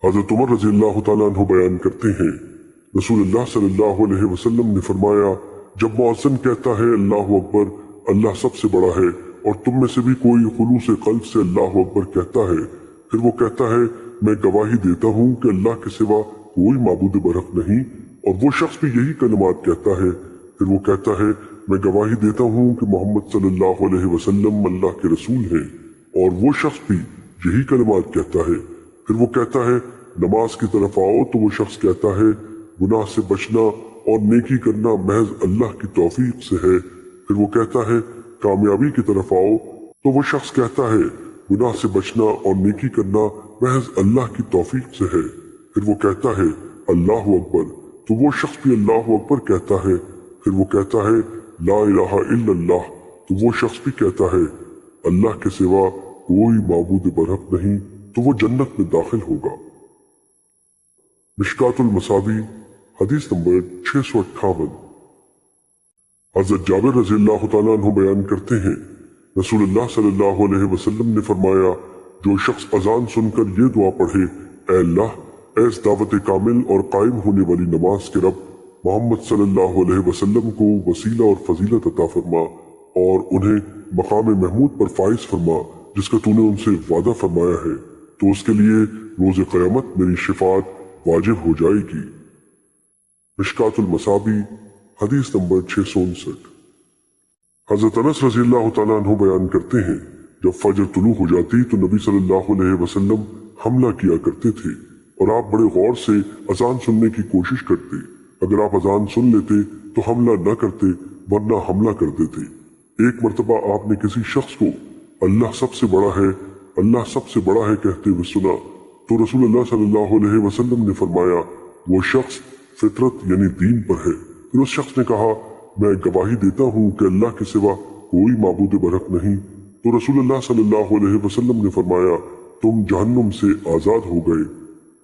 حضرت عمر رضی اللہ تعالیٰ عنہ بیان کرتے ہیں، رسول اللہ صلی اللہ علیہ وسلم نے فرمایا، جب مؤذن کہتا ہے اللہ اکبر، اللہ سب سے بڑا ہے، اور تم میں سے بھی کوئی خلوص قلب سے اللہ اکبر کہتا ہے، پھر وہ کہتا ہے میں گواہی دیتا ہوں کہ اللہ کے سوا کوئی معبود برحق نہیں، اور وہ شخص بھی یہی کلمات کہتا ہے، پھر وہ کہتا ہے میں گواہی دیتا ہوں کہ محمد صلی اللہ علیہ وسلم اللہ کے رسول ہیں، اور وہ شخص بھی یہی کلمات کہتا ہے، پھر وہ کہتا ہے نماز کی طرف آؤ، تو وہ شخص کہتا ہے گناہ سے بچنا اور نیکی کرنا محض اللہ کی توفیق سے ہے، پھر وہ کہتا ہے کامیابی کی طرف آؤ، تو وہ شخص کہتا ہے گناہ سے بچنا اور نیکی کرنا محض اللہ کی توفیق سے ہے، پھر وہ کہتا ہے اللہ اکبر، تو وہ شخص بھی اللہ اکبر کہتا ہے، پھر وہ کہتا ہے لا الہ الا اللہ، تو وہ شخص بھی کہتا ہے اللہ کے سوا کوئی معبود برحق نہیں، تو وہ جنت میں داخل ہوگا۔ مشکات المصابیح حدیث نمبر 658۔ حضرت جابر رضی اللہ تعالیٰ عنہ بیان کرتے ہیں، رسول اللہ صلی اللہ علیہ وسلم نے فرمایا، جو شخص اذان سن کر یہ دعا پڑھے، اے اللہ، ایس دعوت کامل اور قائم ہونے والی نماز کے رب، محمد صلی اللہ علیہ وسلم کو وسیلہ اور فضیلت عطا فرما اور انہیں مقام محمود پر فائز فرما جس کا تو نے ان سے وعدہ فرمایا ہے، تو اس کے لیے روز قیامت میری شفاعت واجب ہو جائے گی۔ مشکات المصابیح حدیث نمبر 659۔ حضرت انس رضی اللہ تعالیٰ عنہ بیان کرتے ہیں، جب فجر طلوع ہو جاتی تو نبی صلی اللہ علیہ وسلم حملہ کیا کرتے تھے اور آپ بڑے غور سے اذان سننے کی کوشش کرتے، اگر آپ اذان سن لیتے تو حملہ نہ کرتے ورنہ حملہ کر دیتے۔ ایک مرتبہ آپ نے کسی شخص کو اللہ سب سے بڑا ہے، اللہ سب سے بڑا ہے کہتے ہوئے سنا، تو رسول اللہ صلی اللہ علیہ وسلم نے فرمایا وہ شخص فطرت یعنی دین پر ہے۔ پھر اس شخص نے کہا میں گواہی دیتا ہوں کہ اللہ کے سوا کوئی معبود برحق نہیں، تو رسول اللہ صلی اللہ علیہ وسلم نے فرمایا تم جہنم سے آزاد ہو گئے۔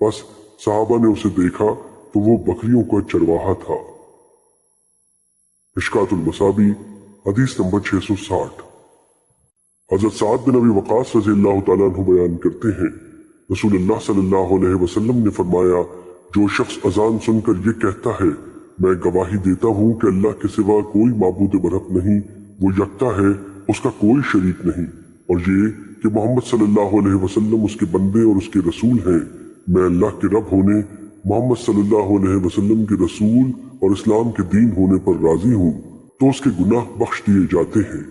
بس صحابہ نے اسے دیکھا تو وہ بکریوں کا چرواہا تھا۔ مشکات المصابیح حدیث نمبر 660۔ حضرت سعد بن ابی وقاص رضی اللہ تعالیٰ عنہ بیان کرتے ہیں، رسول اللہ صلی اللہ علیہ وسلم نے فرمایا جو شخص اذان سن کر یہ کہتا ہے میں گواہی دیتا ہوں کہ اللہ کے سوا کوئی معبود برحق نہیں، وہ یکتا ہے، اس کا کوئی شریک نہیں، اور یہ کہ محمد صلی اللہ علیہ وسلم اس کے بندے اور اس کے رسول ہیں، میں اللہ کے رب ہونے، محمد صلی اللہ علیہ وسلم کے رسول اور اسلام کے دین ہونے پر راضی ہوں، تو اس کے گناہ بخش دیے جاتے ہیں۔